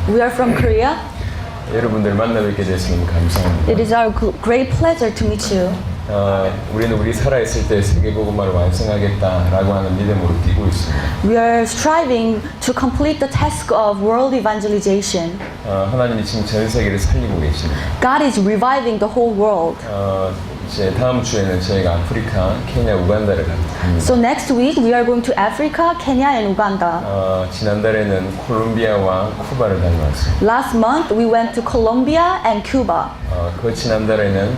We are from Korea. 여러분들 만나 뵙게 돼서 너무 감사합니다. It is our great pleasure to meet you. 우리는 우리 살아있을 때 세계복음화를 완성하겠다라고 하는 믿음으로 뛰고 있습니다. We are striving to complete the task of world evangelization. 하나님이 지금 전 세계를 살리고 계십니다. God is reviving the whole world. 이제 다음 주에는 저희가 아프리카, 케냐, 우간다를 갑니다. So next week we are going to Africa, Kenya, and Uganda. 지난달에는 콜롬비아와 쿠바를 다녀왔습니다. Last month we went to Colombia and Cuba. 그 지난달에는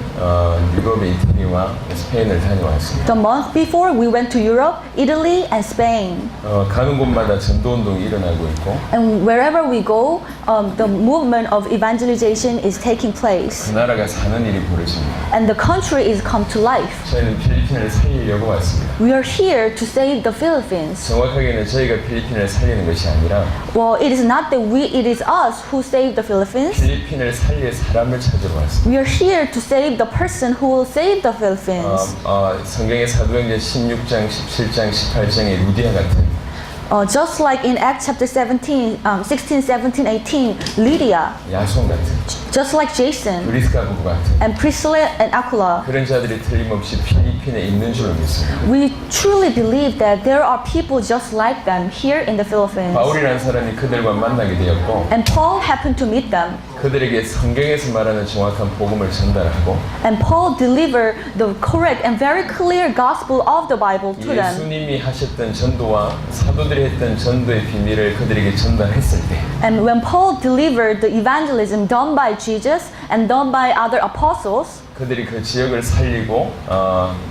유럽의 이태리와 스페인을 다녀왔습니다. The month before we went to Europe, Italy, and Spain. 가는 곳마다 전도운동이 일어나고 있고 And wherever we go, the movement of evangelization is taking place. 그 나라가 사는 일이 벌어집니다. And the country is come to life. 저희는 필리핀을 살리려고 왔습니다. We are here to save the Philippines. 정확하게는 저희가 필리핀을 살리는 것이 아니라 Well, it is not that it is us who save the Philippines. 필리핀을 살릴 사람을 찾으러 왔습니다. We are here to save the person who will save the Philippines. 성경의 사도행전 16장, 17장, 18장의 루디아 같은 Just like in Acts chapter 16, 17, 18, Lydia, 야손 같은 just like Jason, 브리스가 부부 같은 and Priscilla and Aquila, 그런 자들이 틀림없이 필리핀에 있는 줄 믿습니다. we truly believe that there are people just like them here in the Philippines. 바울이라는 사람이 그들과 만나게 되었고 And Paul happened to meet them. 그들에게 성경에서 말하는 정확한 복음을 전달하고 And Paul delivered the correct and very clear gospel of the Bible to them. 예수님이 하셨던 전도와 사도들이 했던 전도의 비밀을 그들에게 전달했을 때 And when Paul delivered the evangelism done by Jesus and done by other apostles, 그들이 그 지역을 살리고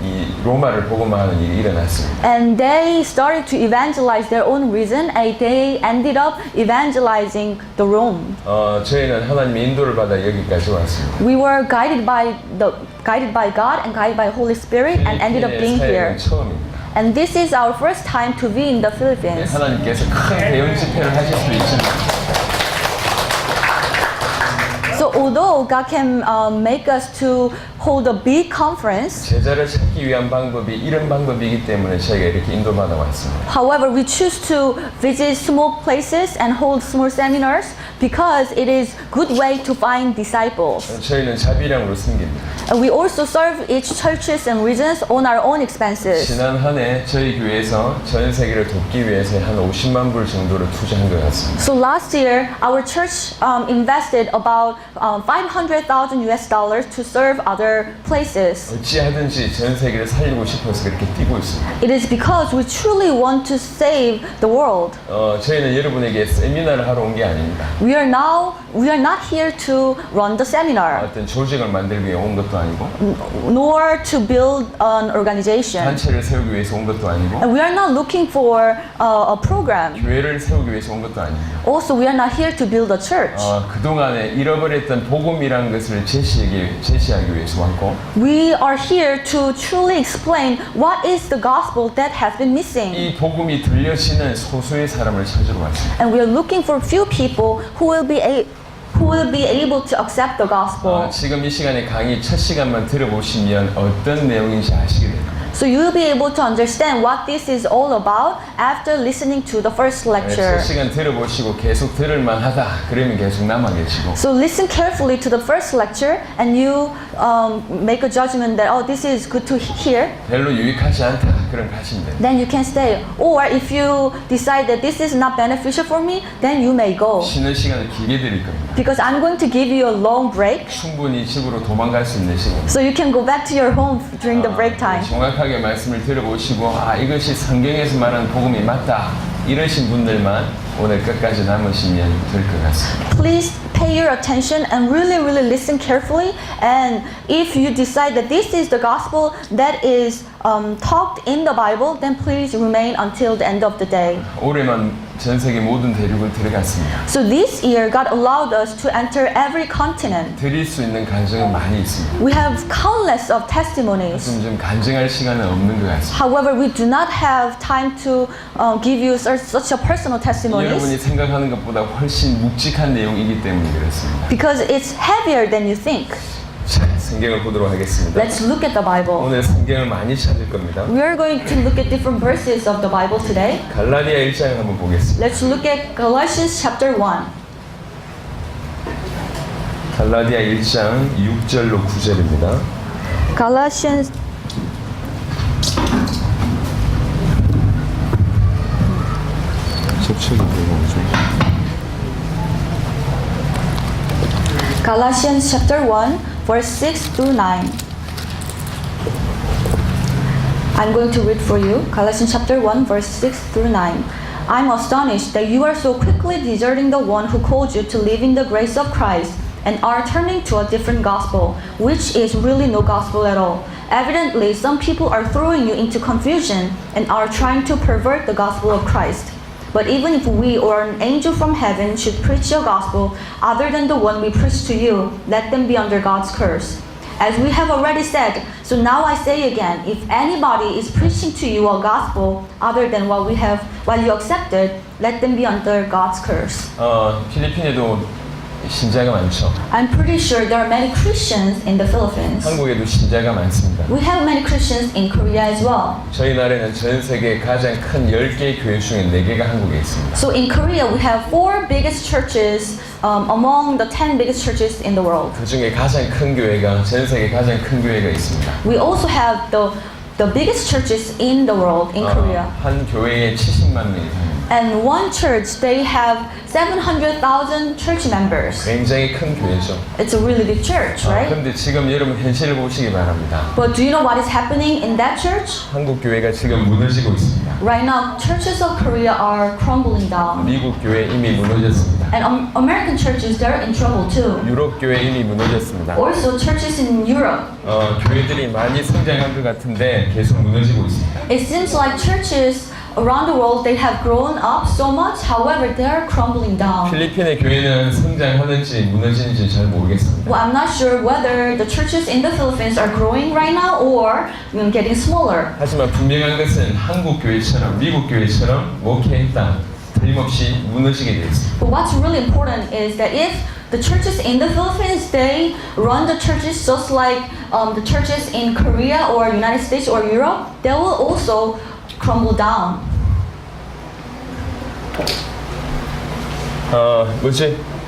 이 로마를 복음화하는 일이 일어났습니다. and they started to evangelize their own region, and they ended up evangelizing the Rome. 저희는 하나님의 인도를 받아 여기까지 왔습니다. We were guided by God and guided by Holy Spirit and ended up being here. 사역은 처음입니다. And this is our first time to be in the Philippines. 하나님께서 큰 대형 집회를 하실 수 있습니다. So although God can make us to hold a big conference, 제자를 찾기 위한 방법이 이런 방법이기 때문에 저희가 이렇게 인도받아 왔습니다. however, we choose to visit small places and hold small seminars because it is good way to find disciples. 저희는 자비량으로 섬깁니다. And we also serve each churches and regions on our own expenses. 지난 한 해 저희 교회에서 전 세계를 돕기 위해서 한 50만 불 정도를 투자한 것 같습니다. So last year, our church invested about $500,000 to serve other places. 어찌하든지 전 세계를 살리고 싶어서 그렇게 뛰고 있습니다. It is because we truly want to save the world. 저희는 여러분에게 세미나를 하러 온 게 아닙니다. We are not here to run the seminar, 어떤 조직을 만들기 위해 온 것도 아니고 nor to build an organization. 단체를 세우기 위해서 온 것도 아니고 And we are not looking for a program. 교회를 세우기 위해서 온 것도 아닙니다. Also, we are not here to build a church. 그동안에 잃어버렸던 복음이라는 것을 제시하기 위해서 왔고 We are here to truly explain what is the gospel that has been missing. 이 복음이 들려지는 소수의 사람을 찾으러 왔습니다. And we are looking for few people who will be able to accept the gospel. 지금 이 시간에 강의 첫 시간만 들어보시면 어떤 내용인지 아시게 됩니다. So you will be able to understand what this is all about after listening to the first lecture. 첫 시간 들어보시고 계속 들을만 하다 그러면 계속 남아 계시고 So listen carefully to the first lecture and you make a judgment that this is good to hear. 별로 유익하지 않다 그럼 가시면 됩니다. Then you can stay. Or if you decide that this is not beneficial for me, then you may go. 쉬는 시간을 길게 드릴 겁니다. Because I'm going to give you a long break, 충분히 집으로 도망갈 수 있는 시간. so you can go back to your home during the break time. 정확하게 말씀을 들어보시고 이것이 성경에서 말하는 복음이 맞다 이러신 분들만 오늘 끝까지 남으시면 될 것 같습니다. Please pay your attention and really listen carefully. And if you decide that this is the gospel that is taught in the Bible, then please remain until the end of the day. 올해만 전 세계 모든 대륙을 들어갔습니다. So this year, God allowed us to enter every continent. 드릴 수 있는 간증은 많이 있습니다. We have countless of testimonies. 좀 간증할 시간은 없는 것 같습니다. However, we do not have time to give you such a personal testimonies 여러분이 생각하는 것보다 훨씬 묵직한 내용이기 때문에 그렇습니다. because it's heavier than you think. 자, 성경을 보도록 하겠습니다. Let's look at the Bible. 오늘 성경을 많이 찾을 겁니다. We are going to look at different verses of the Bible today. 갈라디아 1장을 한번 보겠습니다. Let's look at Galatians chapter 1. 갈라디아 1장 6절로 9절입니다. Galatians Galatians chapter 1 verse 6 through 9. I'm going to read for you Galatians chapter 1 verse 6 through 9. I'm astonished that you are so quickly deserting the one who called you to live in the grace of Christ and are turning to a different gospel, which is really no gospel at all. Evidently, some people are throwing you into confusion and are trying to pervert the gospel of Christ. But even if we or an angel from heaven should preach a gospel other than the one we preach to you, let them be under God's curse. As we have already said, so now I say again, if anybody is preaching to you a gospel other than what you accepted, let them be under God's curse. 필리핀에도 신자가 많죠. I'm pretty sure there are many Christians in the Philippines. 한국에도 신자가 많습니다. We have many Christians in Korea as well. 저희 나라에는 전 세계 가장 큰 10개 교회 중에 4개가 한국에 있습니다. So in Korea, we have 4 biggest churches among the 10 biggest churches in the world. 그 중에 가장 큰 교회가 전 세계 가장 큰 교회가 있습니다. We also have the biggest churches in the world in Korea. 한 교회에 70만 명이 삽니다. And one church, they have 700,000 church members. 굉장히 큰 교회죠. It's a really big church, right? 그런데 지금 여러분 현실을 보시기 바랍니다. But do you know what is happening in that church? 한국 교회가 지금 무너지고 있습니다. Right now, churches of Korea are crumbling down. 미국 교회 이미 무너졌습니다. And American churches, they're in trouble too. 유럽 교회 이미 무너졌습니다. Also, churches in Europe. 교회들이 많이 성장한 것 같은데 계속 무너지고 있습니다. It seems like churches around the world, they have grown up so much. However, they are crumbling down. 필리핀의 교회는 성장하는지 무너지는지 잘 모르겠습니다. Well, I'm not sure whether the churches in the Philippines are growing right now or getting smaller. 하지만 분명한 것은 한국 교회처럼 미국 교회처럼 목회했다 틀림없이 무너지게 되어 있습니다. But what's really important is that if the churches in the Philippines, they run the churches just like the churches in Korea or United States or Europe, they will also crumble down.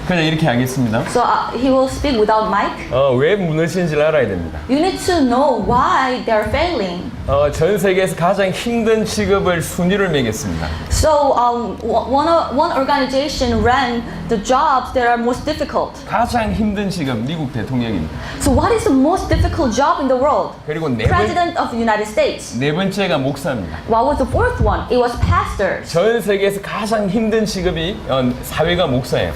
그냥 이렇게 하겠습니다. So he will speak without mic. 왜 무너지는지를 알아야 됩니다. You need to know why they're failing. 전 세계에서 가장 힘든 직업을 순위를 매겼습니다. So one organization ran the jobs that are most difficult. 가장 힘든 직업 미국 대통령입니다. So what is the most difficult job in the world? 그리고 President of the United States. 네 번째가 목사입니다. What was the fourth one? It was pastors. 전 세계에서 가장 힘든 직업이 사회가 목사예요.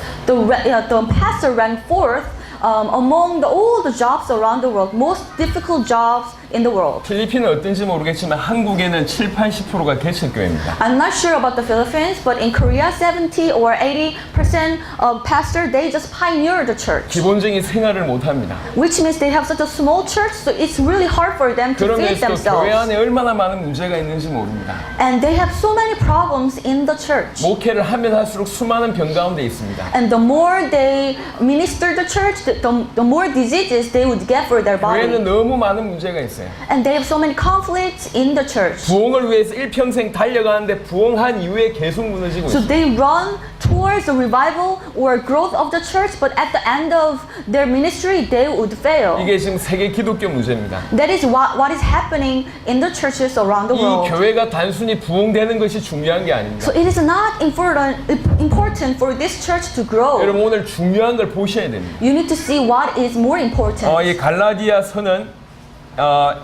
The pastor ranked fourth among all the jobs around the world, most difficult jobs in the world. 필리핀은 어떤지 모르겠지만 한국에는 70-80%가 개척교회입니다. I'm not sure about the Philippines, but in Korea, 70 or 80% of pastors, they just pioneer the church. 기본적인 생활을 못합니다. Which means they have such a small church, so it's really hard for them to feed 그러면서 교회 themselves. 안에 얼마나 많은 문제가 있는지 모릅니다. And they have so many problems in the church. 목회를 하면 할수록 수많은 병 가운데 있습니다. And the more they minister the church, the more diseases they would get for their body. 교회는 너무 많은 문제가 있어요. And they have so many conflicts in the church. 부흥을 위해서 일평생 달려가는데 부흥한 이후에 계속 무너지고 So 있어요. they run towards the revival or growth of the church, but at the end of their ministry, they would fail. 이게 지금 세계 기독교 문제입니다. That is what is happening in the churches around the 이 world. 교회가 단순히 부흥되는 것이 중요한 게 아닙니다. So it is not important for this church to grow. 여러분 오늘 중요한 걸 보셔야 됩니다. You need to see what is more important. 이 갈라디아 서는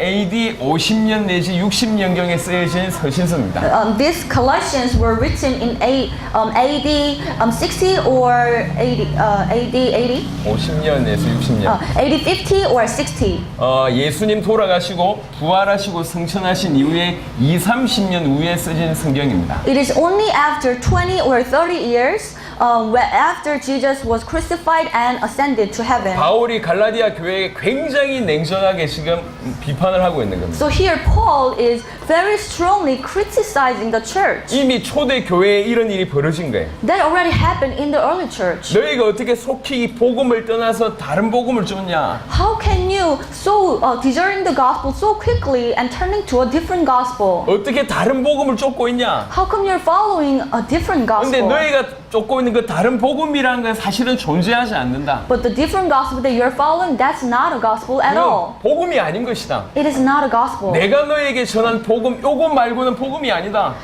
AD 50년 내지 60년경에 쓰여진 서신서입니다. These Colossians were written in AD 60 or AD 80? 50년 내지 60년. AD 50 or 60. 예수님 돌아가시고 부활하시고 승천하신 이후에 20-30년 후에 쓰진 성경입니다. It is only after 20 or 30 years after Jesus was crucified and ascended to heaven. 바울이 갈라디아 교회에 굉장히 냉정하게 지금 비판을 하고 있는 겁니다. So here Paul is very strongly criticizing the church. 이미 초대 교회에 이런 일이 벌어진 거예요. That already happened in the early church. 너희가 어떻게 속히 이 복음을 떠나서 다른 복음을 쫓냐? How can you deserting the gospel so quickly and turning to a different gospel? 어떻게 다른 복음을 쫓고 있냐? How come you're following a different 근데 gospel? 너희가 쫓고 있는 그 다른 복음이라는 건 사실은 존재하지 않는다. But the different gospel that you're following, that's not a gospel at all. 그건 복음이 아닌 것이다. It is not a gospel. 내가 너에게 전한 복음, 요것 말고는 복음이 아니다.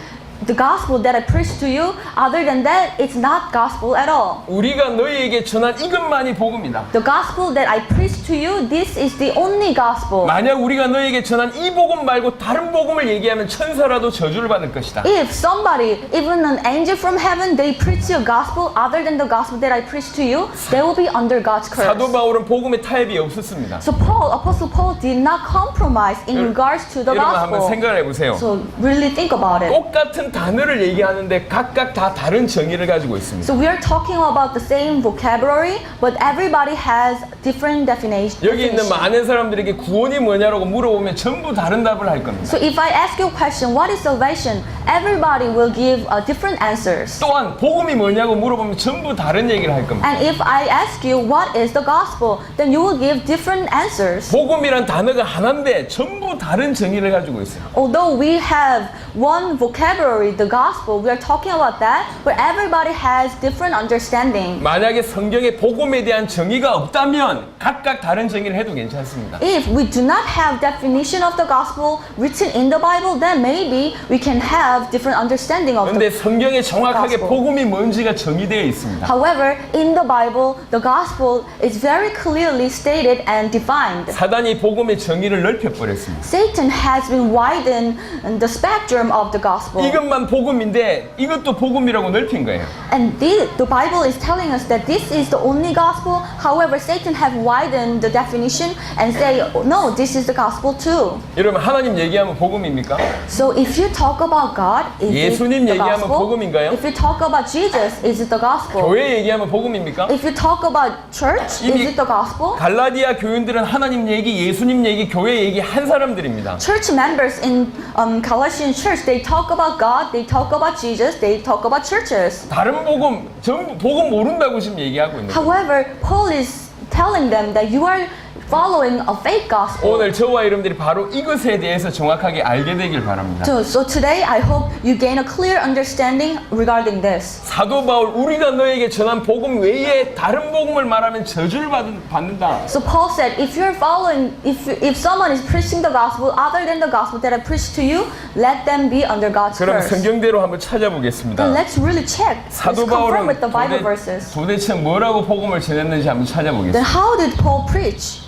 The gospel that I preach to you, other than that, it's not gospel at all. 우리가 너희에게 전한 이것만이 복음이다. The gospel that I preach to you, this is the only gospel. 만약 우리가 너희에게 전한 이 복음 말고 다른 복음을 얘기하면 천사라도 저주를 받을 것이다. If somebody, even an angel from heaven, they preach you a gospel other than the gospel that I preach to you, they will be under God's curse. 사도 바울은 복음에 타협이 없었습니다. So Apostle Paul did not compromise in regards to the 여러분 한번 gospel. 생각을 해보세요. So really think about it. 똑같은 단어를 얘기하는데 각각 다 다른 정의를 가지고 있습니다. So we are talking about the same vocabulary, but everybody has different definition. 여기 있는 많은 사람들에게 구원이 뭐냐라고 물어보면 전부 다른 답을 할 겁니다. So if I ask you a question, what is salvation? Everybody will give different answers. 또한 복음이 뭐냐고 물어보면 전부 다른 얘기를 할 겁니다. And if I ask you what is the gospel, then you will give different answers. 복음이란 단어가 하나인데 전부 다른 정의를 가지고 있어요. Although we have one vocabulary, the gospel, we are talking about that, but everybody has different understanding. 만약에 성경에 복음에 대한 정의가 없다면 각각 다른 정의를 해도 괜찮습니다. If we do not have definition of the gospel written in the Bible, then maybe we can have different understanding of 그런데 the 성경에 정확하게 gospel. 복음이 뭔지가 정의되어 있습니다. However, in the Bible, the gospel is very clearly stated and defined. 사단이 복음의 정의를 넓혀버렸습니다. Satan has been widened the spectrum of the gospel. 이것만 복음인데 이것도 복음이라고 넓힌 거예요. And the Bible is telling us that this is the only gospel. However, Satan have widened the definition and say, no, this is the gospel too. 여러분 하나님 얘기하면 복음입니까? So if you talk about God, is 예수님 it the 얘기하면 gospel? 복음인가요? If you talk about Jesus, is it the gospel? 교회 얘기하면 복음입니까? If you talk about church, 이미 is it the gospel? 갈라디아 교인들은 하나님 얘기, 예수님 얘기, 교회 얘기 한 사람들입니다. Church members in Galatian church, they talk about God, they talk about Jesus, they talk about churches. 다른 복음, 전부 복음 모른다고 지금 얘기하고 있는 거예요. However, Paul is telling them that you are following a fake gospel. 오늘 저와 여러분들이 바로 이것에 대해서 정확하게 알게 되길 바랍니다. So today, I hope you gain a clear understanding regarding this. 사도 바울, 우리가 너에게 전한 복음 외에 다른 복음을 말하면 저주를 받는다. So Paul said, if you're following, if someone is preaching the gospel other than the gospel that I preached to you, let them be under God's 그럼 curse. 성경대로 한번 찾아보겠습니다. Then let's really check. Let's 사도 바울은 confirm with the Bible verses. 도대체 뭐라고 복음을 전했는지 한번 Then 찾아보겠습니다. how did Paul preach?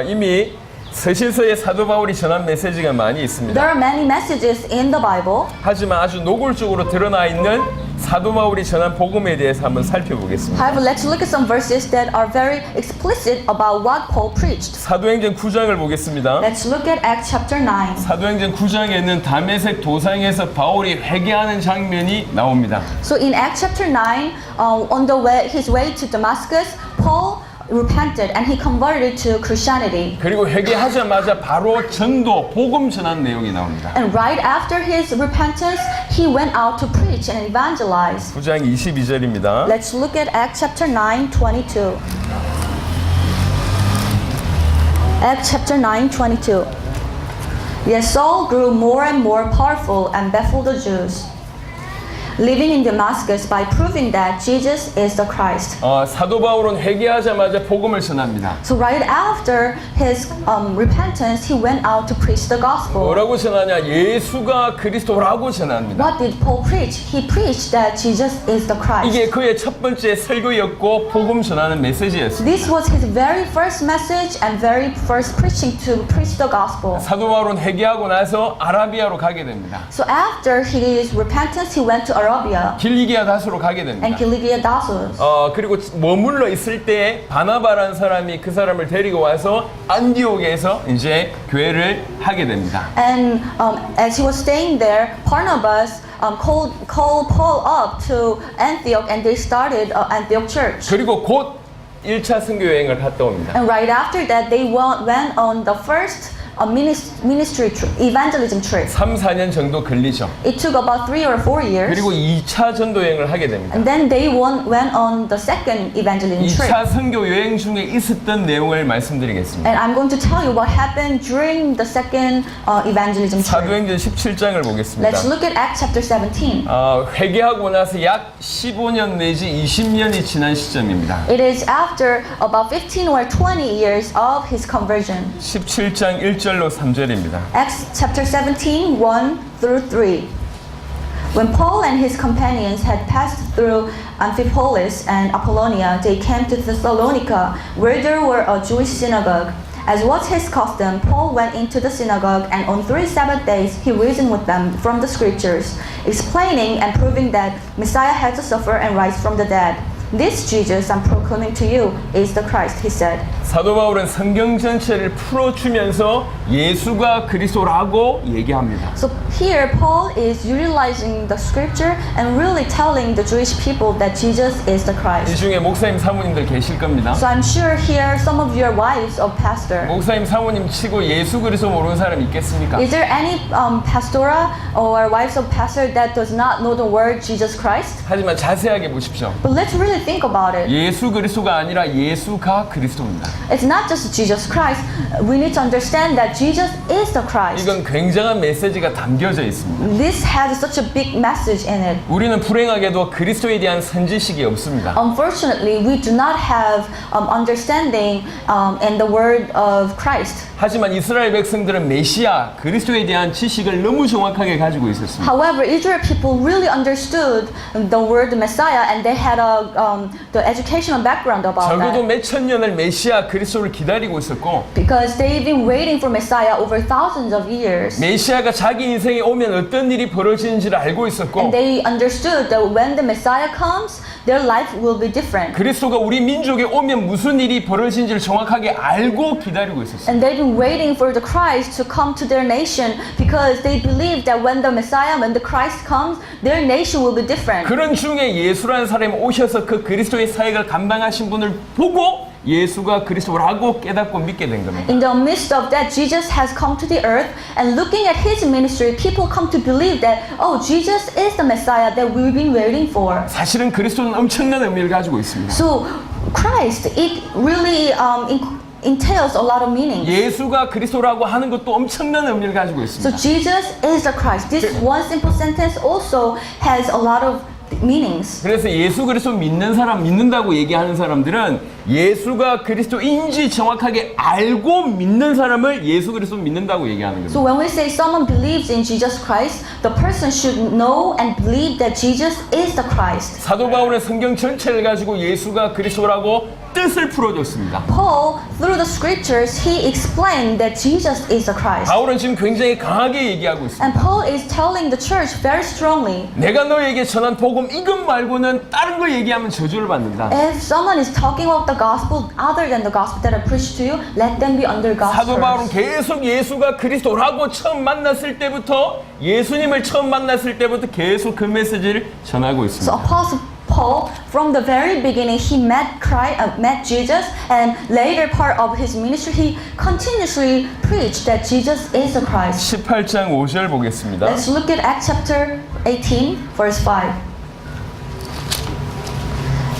이미 서신서에 사도 바울이 전한 메시지가 많이 있습니다. There are many messages in the Bible. 하지만 아주 노골적으로 드러나 있는 사도 바울이 전한 복음에 대해서 한번 살펴보겠습니다. However, let's look at some verses that are very explicit about what Paul preached. 사도행전 9장을 보겠습니다. Let's look at Acts chapter 9. 사도행전 9장에는 다메섹 도상에서 바울이 회개하는 장면이 나옵니다. So in Acts chapter 9, on the way, his way to Damascus, Paul repented and he converted to Christianity. 그리고 회개하자마자 바로 전도, 복음 전하는 내용이 나옵니다. And right after his repentance, he went out to preach and evangelize. 9장 22절입니다. Let's look at Acts chapter 9, 22. Acts chapter 9, 22. Yet Saul grew more and more powerful and baffled the Jews, living in Damascus by proving that Jesus is the Christ. 사도 바울은 회개하자마자 복음을 전합니다. So right after his repentance, he went out to preach the gospel. 뭐라고 전하냐? 예수가 그리스도라고 전합니다. What did Paul preach? He preached that Jesus is the Christ. 이게 그의 첫 번째 설교였고 복음 전하는 메시지였습니다. This was his very first message and very first preaching to preach the gospel. 사도 바울은 회개하고 나서 아라비아로 가게 됩니다. So after his repentance, he went to Arabia 길리기아 다수로 가게 and 됩니다. Kilikia Dasus. 그리고 머물러 있을 때 바나바라는 사람이 그 사람을 데리고 와서 안디옥에서 이제 교회를 하게 됩니다. And as he was staying there, Barnabas called Paul up to Antioch and they started Antioch Church. 그리고 곧 1차 선교 여행을 갔다 옵니다. And right after that, they went on the first evangelism trip. 3, 4년 정도 걸리죠. It took about 3 or 4 years. 그리고 2차 전도 여행을 하게 됩니다. And then they went on the second evangelism trip. 2차 선교 여행 중에 있었던 내용을 말씀드리겠습니다. And I'm going to tell you what happened during the second evangelism trip. 사도행전 17장을 보겠습니다. Let's look at Acts chapter 17. 회개하고 나서 약 15년 내지 20년이 지난 시점입니다. It is after about 15 or 20 years of his conversion. 17장 1절로 3절입니다. Acts chapter 17, 1 through 3. When Paul and his companions had passed through Amphipolis and Apollonia, they came to Thessalonica, where there were a Jewish synagogue. As was his custom, Paul went into the synagogue, and on 3 Sabbath days he reasoned with them from the scriptures, explaining and proving that Messiah had to suffer and rise from the dead. This Jesus I'm proclaiming to you is the Christ, he said. 사도 바울은 성경 전체를 풀어주면서 예수가 그리스도라고 얘기합니다. So here Paul is utilizing the scripture and really telling the Jewish people that Jesus is the 이 Christ. 중에 목사님 사모님들 계실 겁니다. So I'm sure here some of your wives of pastor. 목사님 사모님 치고 예수 그리스도 모르는 사람 있겠습니까? Is there any pastora or wives of pastor that does not know the word Jesus Christ? 하지만 자세하게 보십시오. But let's really think about it. 예수 그리스도가 아니라 예수가 그리스도입니다. It's not just Jesus Christ. We need to understand that Jesus is the Christ. 이건 굉장한 메시지가 담겨져 있습니다. This has such a big message in it. 우리는 불행하게도 그리스도에 대한 선지식이 없습니다. Unfortunately, we do not have understanding in the word of Christ. 하지만 이스라엘 백성들은 메시아 그리스도에 대한 지식을 너무 정확하게 가지고 있었습니다. However, Israel people really understood the word Messiah, and they had the educational background about 적어도 that. 몇천 년을 메시아 그리스도를 기다리고 있었고 Because they've been waiting for Messiah over thousands of years. 메시아가 자기 인생에 오면 어떤 일이 벌어지는지를 알고 있었고 And they understood that when the Messiah comes, their life will be different. 그리스도가 우리 민족에 오면 무슨 일이 벌어지는지를 정확하게 알고 기다리고 있었어요. And they've been waiting for the Christ to come to their nation because they believe that when the Messiah, when the Christ comes, their nation will be different. 그런 중에 예수라는 사람이 오셔서 그 그리스도의 사역을 감당하신 분을 보고 예수가 그리스도라고 깨닫고 믿게 된 겁니다. In the midst of that, Jesus has come to the earth, and looking at his ministry, people come to believe that, oh, Jesus is the Messiah that we've been waiting for. 사실은 그리스도는 엄청난 의미를 가지고 있습니다. So, Christ, it really entails a lot of meanings. 예수가 그리스도라고 하는 것도 엄청난 의미를 가지고 So, 있습니다. Jesus is the Christ. This one simple sentence also has a lot of meanings. 그래서 예수 그리스도 믿는 사람, 믿는다고 얘기하는 사람들은 예수가 그리스도인지 정확하게 알고 믿는 사람을 예수 그리스도 믿는다고 얘기하는 So 겁니다. when we say someone believes in Jesus Christ, the person should know and believe that Jesus is the Christ. 사도 바울은 성경 전체를 가지고 예수가 그리스도라고 뜻을 풀어줬습니다. Paul, through the scriptures, he explained that Jesus is the Christ. 바울은 지금 굉장히 강하게 얘기하고 있습니다. And Paul is telling the church very strongly, 내가 너에게 전한 복음 이것 말고는 다른 거 얘기하면 저주를 받는다. if someone is talking about the gospel other than the gospel that I preached to you, let them be under God's 사도 바울은 curse. 계속 예수가 그리스도라고 처음 만났을 때부터 예수님을 처음 만났을 때부터 계속 그 메시지를 전하고 So 있습니다. Apostle Paul, from the very beginning, he met Jesus, and later part of his ministry, he continuously preached that Jesus is the Christ. 18장 5절 보겠습니다. Let's look at Acts chapter 18, verse 5.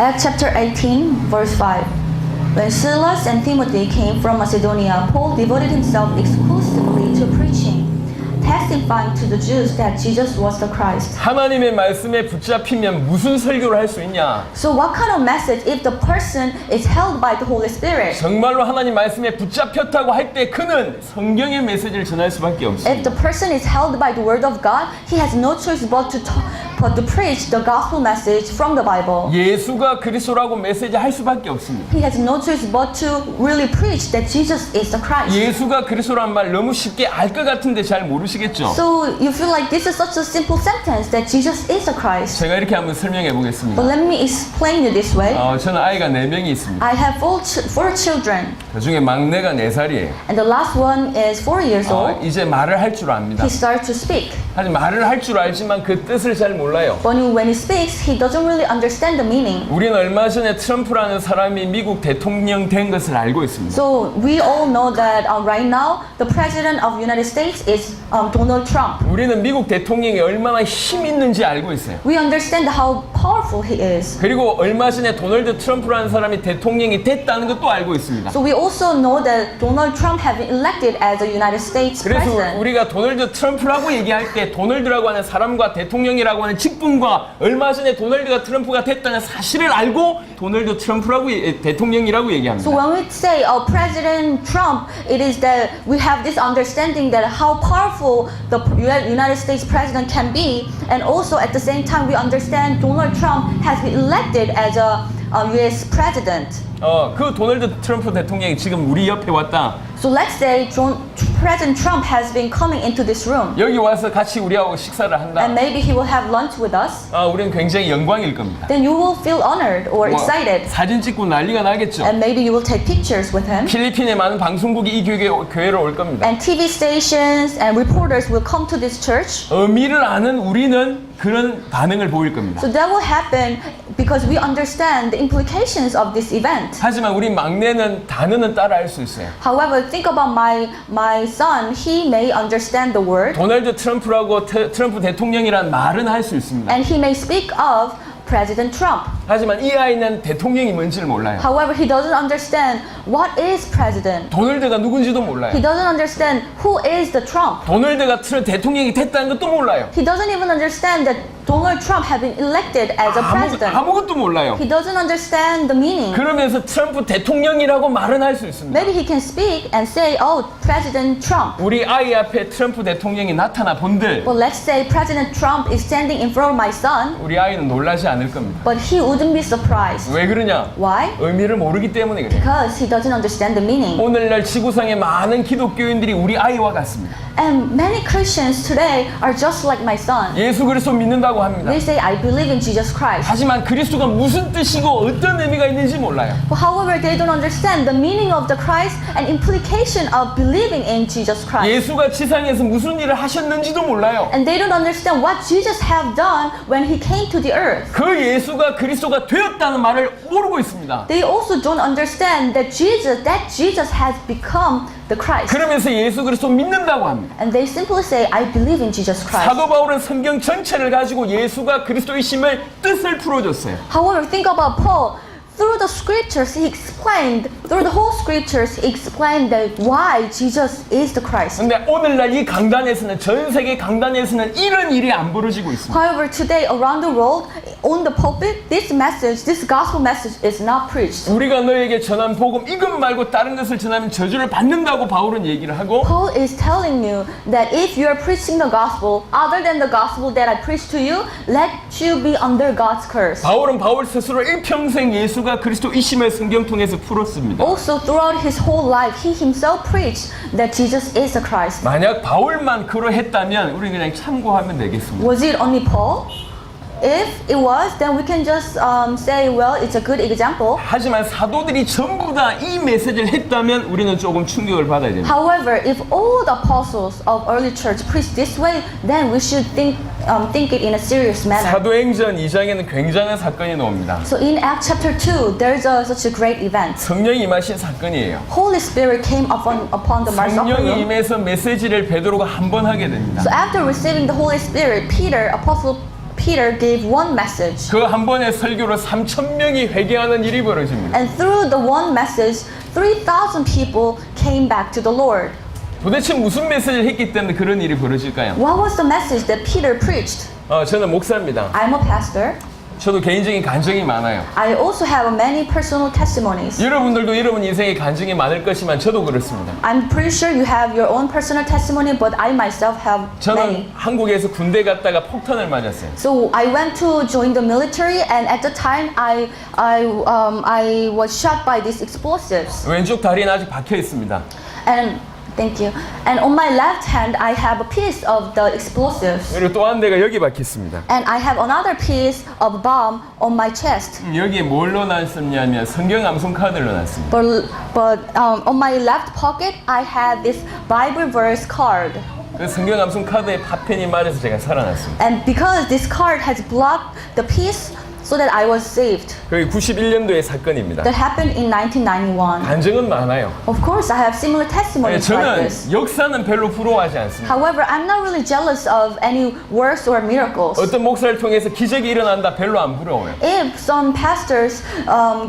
Acts chapter 18, verse 5. When Silas and Timothy came from Macedonia, Paul devoted himself exclusively to preaching, testifying to the Jews that Jesus was the Christ. 하나님의 말씀에 붙잡히면 무슨 설교를 할 수 있냐? So what kind of message if the person is held by the Holy Spirit? 정말로 하나님 말씀에 붙잡혔다고 할 때 그는 성경의 메시지를 전할 수밖에 If 없습니다. the person is held by the Word of God, he has no choice but to preach the gospel message from the Bible. 예수가 그리스도라고 메시지 할 수밖에 없습니다. He has no choice but to really preach that Jesus is the Christ. 예수가 그리스도란 말 너무 쉽게 알 것 같은데 잘 모르시겠죠? So you feel like this is such a simple sentence that Jesus is the Christ. 제가 이렇게 한번 설명해 But 보겠습니다. let me explain you this way. 저는 아이가 4명이 있습니다. I have four children, 그 중에 막내가 4살이에요. and the last one is 4 years old. 이제 말을 할 줄 압니다. He started to speak. 하지만 말을 할 줄 알지만 그 뜻을 잘 몰라요. But when he speaks, he doesn't really understand the meaning. 우리는 얼마 전에 트럼프라는 사람이 미국 대통령 된 것을 알고 있습니다. So we all know that right now the president of the United States is Donald Trump. 우리는 미국 대통령이 얼마나 힘 있는지 알고 있어요. We understand how powerful he is. 그리고 얼마 전에 도널드 트럼프라는 사람이 대통령이 됐다는 것도 알고 있습니다. So we also know that Donald Trump has been elected as a United States 그래서 president. 우리가 도널드 트럼프라고 얘기할 때 도널드라고 하는 사람과 대통령이라고 하는 직분과 얼마 전에 도널드가 트럼프가 됐다는 사실을 알고 도널드 트럼프라고 대통령이라고 얘기합니다. So when we say President Trump, it is that we have this understanding that how powerful the United States president can be, and also at the same time we understand Donald Trump has been elected as a U.S. president. 그 도널드 트럼프 대통령이 지금 우리 옆에 왔다. So let's say President Trump has been coming into this room, 여기 와서 같이 우리하고 식사를 한다. and maybe he will have lunch with us. 우리는 굉장히 영광일 겁니다. Then you will feel honored or excited, 사진 찍고 난리가 나겠죠. and maybe you will take pictures with him. 필리핀의 많은 방송국이 이 교회로 올 겁니다. And TV stations and reporters will come to this church. 의미를 아는 우리는 그런 반응을 보일 겁니다. So that will happen because we understand the implications of this event. 하지만 우리 막내는 단어는 따라할 수 있어요. However, think about my son. He may understand the word, 도널드 트럼프라고 트럼프 대통령이란 말은 할 수 있습니다. and he may speak of President Trump. 하지만 이 아이는 대통령이 뭔지를 몰라요. However, he doesn't understand what is president. 도널드가 누군지도 몰라요. He doesn't understand who is the Trump. 도널드가 대통령이 됐다는 것도 몰라요. He doesn't even understand that Donald Trump has been elected as a president. 아무것도 몰라요. He doesn't understand the meaning. 그러면서 트럼프 대통령이라고 말은 할 수 있습니다. Maybe he can speak and say, "Oh, President Trump." 우리 아이 앞에 트럼프 대통령이 나타나 본들 But let's say President Trump is standing in front of my son, 우리 아이는 놀라지 않을 겁니다. but he wouldn't be surprised. 왜 그러냐? Why? 의미를 모르기 때문에 그래요. Because he doesn't understand the meaning. 오늘날 지구상의 많은 기독교인들이 우리 아이와 같습니다. And many Christians today are just like my son. 예수 그리스도 믿는다고 합니다. They say, "I believe in Jesus Christ." 하지만 그리스도가 무슨 뜻이고 어떤 의미가 있는지 몰라요. But however, they don't understand the meaning of the Christ and implication of believing in Jesus Christ. 예수가 지상에서 무슨 일을 하셨는지도 몰라요. And they don't understand what Jesus have done when he came to the earth. 그 예수가 그리스도가 되었다는 말을 모르고 있습니다. They also don't understand that Jesus has become the Christ. 그러면서 예수 그리스도 믿는다고 합니다. And they simply say, "I believe in Jesus Christ." 사도 바울은 성경 전체를 가지고 예수가 그리스도이심을 뜻을 풀어줬어요. However, think about Paul. Through the scriptures, he explained, through the whole scriptures, he explained that why Jesus is the Christ. 근데 오늘날 이 강단에서는 전 세계 강단에서는 이런 일이 안 벌어지고 있습니다. However, today around the world, on the pulpit, this gospel message is not preached. 우리가 너에게 전한 복음 이것 말고 다른 것을 전하면 저주를 받는다고 바울은 얘기를 하고 Paul is telling you that if you are preaching the gospel other than the gospel that I preach to you, let you be under God's curse. 바울은 바울 스스로 일평생 예수가 그리스도이심을 성경 통해서 풀었습니다. Also, throughout his whole life, he himself preached that Jesus is the Christ. 만약 바울만 그러했다면 우리는 그냥 참고하면 되겠습니다. Was it only Paul? If it was, then we can just say, well, it's a good example. 하지만 사도들이 전부 다 이 메시지를 했다면 우리는 조금 충격을 받아야 됩니다. However, if all the apostles of early church preached this way, then we should think it in a serious manner. 사도행전 2장에는 굉장한 사건이 나옵니다. So in Acts chapter 2, there's such a great event. 성령이 임하신 사건이에요. Holy Spirit came upon the Mars upper 성령이 room. 임해서 메시지를 베드로가 한 번 하게 됩니다. So after receiving the Holy Spirit, Apostle Peter gave one message. 그 한 번의 설교로 3,000명이 회개하는 일이 벌어집니다. And through the one message, 3,000 people came back to the Lord. 도대체 무슨 메시지를 했기 때문에 그런 일이 벌어질까요? What was the message that Peter preached? 저는 목사입니다. I'm a pastor. 저도 개인적인 간증이 많아요. I also have many personal testimonies. 여러분들도 여러분 인생에 간증이 많을 것이지만 저도 그렇습니다. I'm pretty sure you have your own personal testimony, but I myself have 저는 many. 한국에서 군대 갔다가 폭탄을 맞았어요. So I went to join the military, and at the time I was shot by these explosives. 왼쪽 다리는 아직 박혀 있습니다. And thank you. And on my left hand, I have a piece of the explosives, 그리고 또 한 대가 여기 박혀 있습니다. and I have another piece of bomb on my chest. 여기에 뭘로 놨었냐면 성경 암송 카드로 놨습니다. But on my left pocket, I had this Bible verse card. 그 성경 암송 카드에 파편이 맞아서 제가 살아났습니다. And because this card has blocked the piece, so that I was saved. 그게 91년도의 사건입니다. That happened in 1991. 간증은 많아요. Of course, I have similar testimonies like 저는 this. 역사는 별로 부러워하지 않습니다. However, I'm not really jealous of any works or miracles. 어떤 목사를 통해서 기적이 일어난다 별로 안 부러워요. If some pastors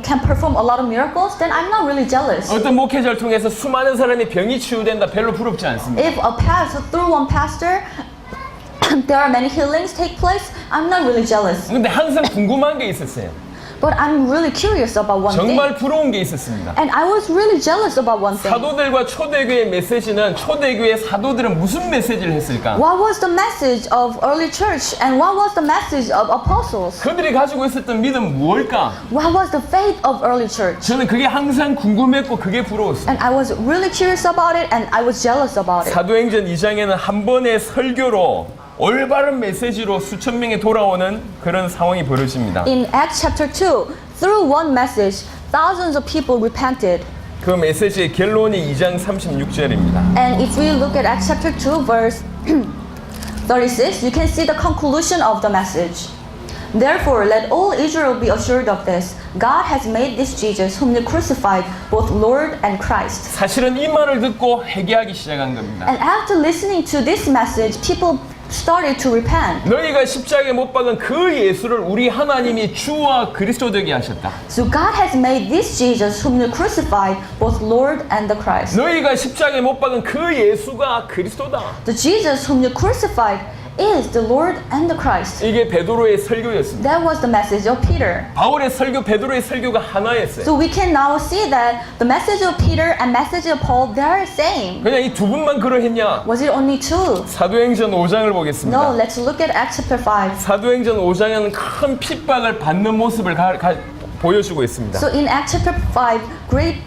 can perform a lot of miracles, then I'm not really jealous. 어떤 목회자를 통해서 수많은 사람이 병이 치유된다 별로 부럽지 않습니다. If a pastor, through one pastor, there are many healings take place, I'm not really jealous. 근데 항상 궁금한 게 있었어요. But I'm really curious about one thing. 정말 부러운 게 있었습니다. And I was really jealous about one thing. 사도들과 초대교회의 메시지는 초대교회 사도들은 무슨 메시지를 했을까? What was the message of early church and what was the message of apostles? 그들이 가지고 있었던 믿음 무엇일까? What was the faith of early church? 저는 그게 항상 궁금했고 그게 부러웠어요. And I was really curious about it and I was jealous about it. 사도행전 2장에는 한 번의 설교로 올바른 메시지로 수천 명이 돌아오는 그런 상황이 벌어집니다. In Acts chapter 2, through one message, thousands of people repented. 그 메시지의 결론이 2장 36절입니다. And if we look at Acts chapter 2, verse 36, you can see the conclusion of the message. Therefore, let all Israel be assured of this. God has made this Jesus, whom you crucified, both Lord and Christ. 사실은 이 말을 듣고 회개하기 시작한 겁니다. And after listening to this message, people started to repent. 너희가 십자가에 못 박은 그 예수를 우리 하나님이 주와 그리스도 되게 하셨다. So God has made this Jesus, whom you crucified, both Lord and the Christ. 너희가 십자가에 못 박은 그 예수가 그리스도다. The Jesus whom you crucified is the Lord and the Christ. 이게 베드로의 설교였습니다. That was the message of Peter. 바울의 설교, 베드로의 설교가 하나였어요. So we can now see that the message of Peter and message of Paul, they are the same. 그냥 이 두 분만 그러했냐? Was it only two? 사도행전 5장을 No, 보겠습니다. let's look at Acts chapter 5. 사도행전 5장에는 큰 핍박을 받는 모습을 보여주고 있습니다. So in Acts chapter 5, great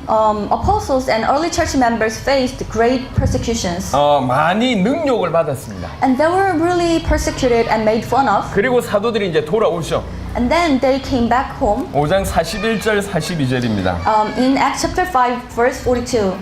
apostles and early church members faced great persecutions. 많이 능욕을 받았습니다. And they were really persecuted and made fun of. 그리고 사도들이 이제 돌아오죠. And then they came back home. 5장 41절 42절입니다. In Acts chapter 5, verse 42.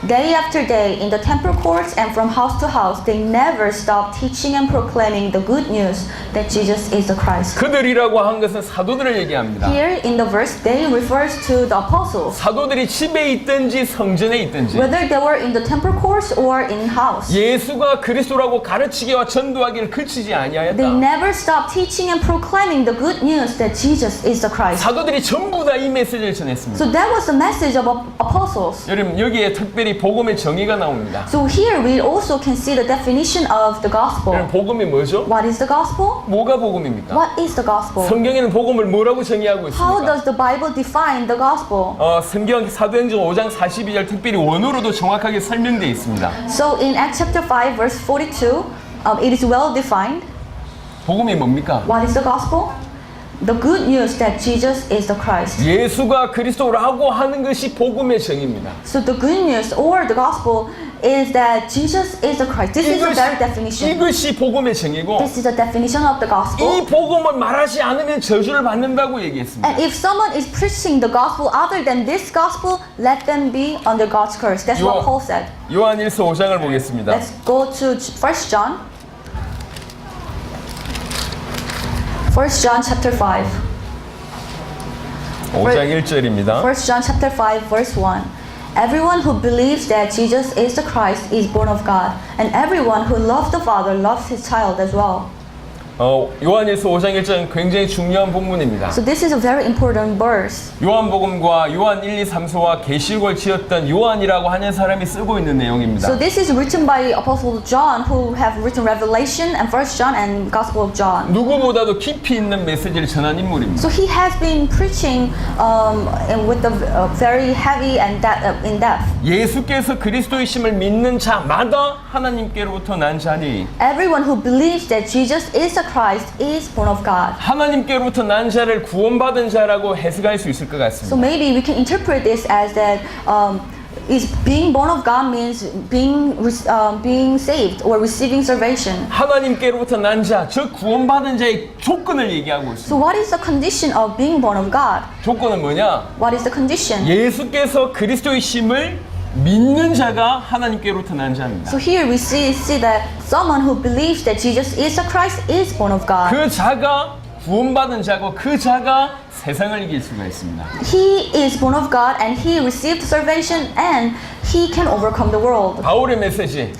Day after day, in the temple courts and from house to house, they never stopped teaching and proclaiming the good news that Jesus is the Christ. 그들이라고 한 것은 사도들을 얘기합니다. Here in the verse, they refers to the apostles. 사도들이 집에 있든지 성전에 있든지 Whether they were in the temple courts or in house. 예수가 그리스도라고 가르치기와 전도하기를 그치지 They 아니하였다. never stopped teaching and proclaiming the good news that Jesus is the Christ. 사도들이 전부 다 이 메시지를 전했습니다. So that was the message of apostles. 여러분 여기에 특별히 복음의 정의가 나옵니다. So here we also can see the definition of the gospel. 여러분 복음이 뭐죠? What is the gospel? 뭐가 복음입니까? What is the gospel? 성경에는 복음을 뭐라고 정의하고 How 있습니까? does the Bible define the gospel? 성경 사도행전 5장 42절 특별히 원어로도 정확하게 설명되어 있습니다. So in Acts chapter 5 verse 42, it is well defined. 복음이 뭡니까? What is the gospel? The good news that Jesus is the Christ. 예수가 그리스도라고 하는 것이 복음의 정의입니다. So the good news or the gospel is that Jesus is the Christ. This is the very definition. 이것이 복음의 정의고 This is the definition of the gospel. 이 복음을 말하지 않으면 저주를 받는다고 얘기했습니다. And if someone is preaching the gospel other than this gospel, let them be under God's curse. That's what Paul said. 요한일서 5장을 보겠습니다. Let's go to 1 John. 1 John chapter 5. 5장 1절입니다. 1 John chapter 5 verse 1. Everyone who believes that Jesus is the Christ is born of God, and everyone who loves the Father loves his child as well. 요한일서 5장 1절은 굉장히 중요한 본문입니다. So this is a very important verse. 요한복음과 요한 1, 2, 3서와 계시록을 지었던 요한이라고 하는 사람이 쓰고 있는 내용입니다. So this is written by Apostle John, who have written Revelation and 1 John and Gospel of John. 누구보다도 깊이 있는 메시지를 전한 인물입니다. So he has been preaching with a very heavy and in depth. 예수께서 그리스도이심을 믿는 자마다 하나님께로부터 난 자니 Everyone who believes that Jesus is the Christ is born of God. 하나님께로부터 난 자를 구원받은 자라고 해석할 수 있을 것 So 같습니다. maybe we can interpret this as that is being born of God means being saved or receiving salvation. 하나님께로부터 난 자, 즉 구원받은 자의 조건을 얘기하고 있습니다. So what is the condition of being born of God? 조건은 뭐냐? What is the condition? 예수께서 그리스도이심을 믿는 자가 하나님께로부터 난 자입니다. So here we see that someone who believes that Jesus is the Christ is born of God. 그 자가 구원받은 자고 그 자가 세상을 이길 수가 있습니다. He is born of God and he received salvation and he can overcome the world. 바울의 메시지,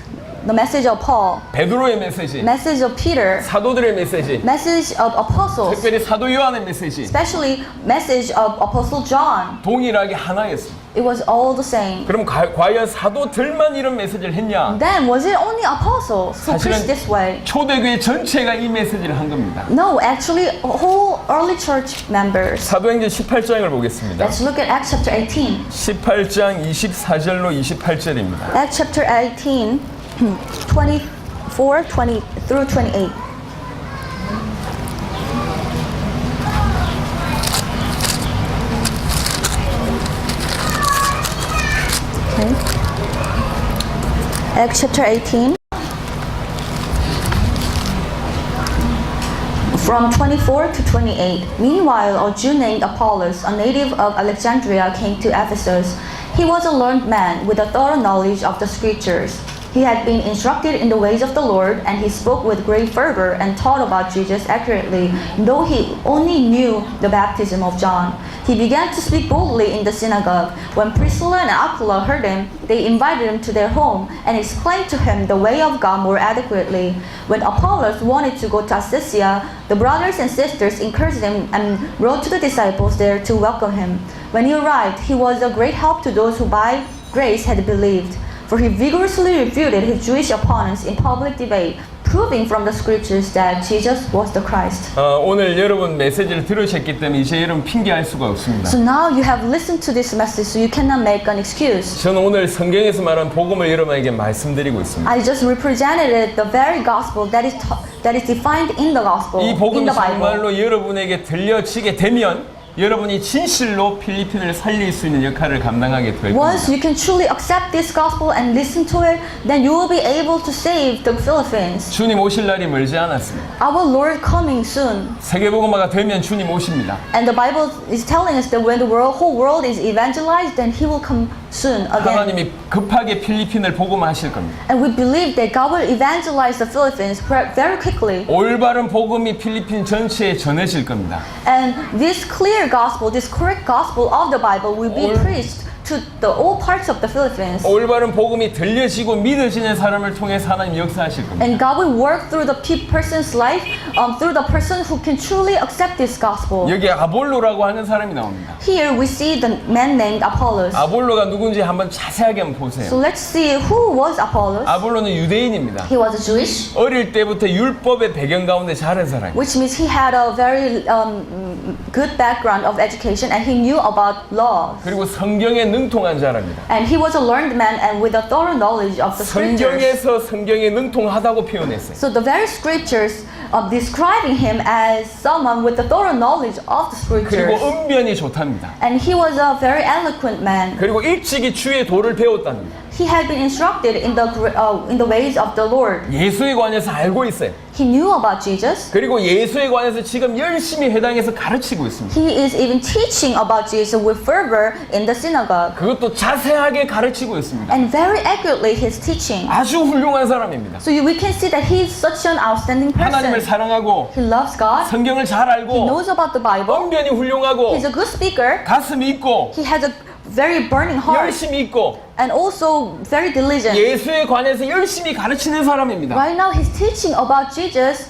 The message of Paul, 베드로의 메시지, message of Peter, 사도들의 메시지, message of apostles, 특별히 사도 요한의 메시지 especially message of Apostle John. 동일하게 하나였습니다. It was all the same. 그럼 과연 사도들만 이런 메시지를 했냐? Then was it only apostles who preached this way? 초대교회 전체가 이 메시지를 한 겁니다. No, actually whole early church members. 사도행전 18장을 보겠습니다. Let's look at Acts chapter 18. 18장 24절로 28절입니다. Acts chapter 18, 24, 20 through 28. Okay. Acts chapter 18. From 24 to 28. Meanwhile, a Jew named Apollos, a native of Alexandria, came to Ephesus. He was a learned man with a thorough knowledge of the scriptures. He had been instructed in the ways of the Lord, and he spoke with great fervor and taught about Jesus accurately, though he only knew the baptism of John. He began to speak boldly in the synagogue. When Priscilla and Aquila heard him, they invited him to their home and explained to him the way of God more adequately. When Apollos wanted to go to Assyria, the brothers and sisters encouraged him and wrote to the disciples there to welcome him. When he arrived, he was a great help to those who by grace had believed. For he vigorously refuted his Jewish opponents in public debate, proving from the scriptures that Jesus was the Christ. 오늘 여러분 메시지를 들으셨기 때문에 이제 여러분 핑계할 수가 없습니다. So now you have listened to this message, so you cannot make an excuse. 저는 오늘 성경에서 말한 복음을 여러분에게 말씀드리고 있습니다. I just represented the very gospel that is defined in the gospel, 이 in 복음이 the Bible. 정말로 여러분에게 들려지게 되면 여러분이 진실로 필리핀을 살릴 수 있는 역할을 감당하게 될 겁니다. Once you can truly accept this gospel and listen to it, then you will be able to save the Philippines. 주님 오실 날이 멀지 않았습니다. Our Lord coming soon. 세계복음화가 되면 주님 오십니다. And the Bible is telling us that when the whole world is evangelized, then He will come soon again. 하나님이 급하게 필리핀을 복음하실 겁니다. And we believe that God will evangelize the Philippines very quickly. 올바른 복음이 필리핀 전체에 전해질 겁니다. And this clear gospel, this correct gospel of the Bible will be preached to all parts of the Philippines. 올바른 복음이 들려지고 믿어지는 사람을 통해서 하나님 역사하실 겁니다. And God will work through the person's life, through the person who can truly accept this gospel. 여기 아볼로라고 하는 사람이 나옵니다. Here we see the man named Apollos. 아볼로가 누군지 한번 자세하게 한번 So 보세요. let's see who was Apollos. 아볼로는 유대인입니다. He was a Jewish, 어릴 때부터 율법의 배경 가운데 자란 사람입니다. which means he had a very good background of education and he knew about law. 그리고 성경에 능통한 자랍니다. And he was a learned man and with a thorough knowledge of the scriptures. 성경에서 성경에 능통하다고 표현했어요. So the very scriptures describing him as someone with a thorough knowledge of the 그리고 scriptures. 언변이 좋답니다. And he was a very eloquent man. 그리고 일찍이 주의 도를 배웠답니다. He had been instructed in the ways of the Lord. 예수에 관해서 알고 있어요. He knew about Jesus. 그리고 예수에 관해서 지금 열심히 회당에서 가르치고 있습니다. He is even teaching about Jesus with fervor in the synagogue. 그것도 자세하게 가르치고 있습니다. And very accurately he's teaching. 아주 훌륭한 사람입니다. So we can see that he is such an outstanding 하나님을 person. 사랑하고 He loves God. 성경을 잘 He 알고 knows about the Bible. 언변이 훌륭하고 He's a good speaker. 가슴이 있고 He has a very burning heart 열심히 있고 and also very diligent. 예수에 관해서 열심히 가르치는 사람입니다. Right now he's teaching about Jesus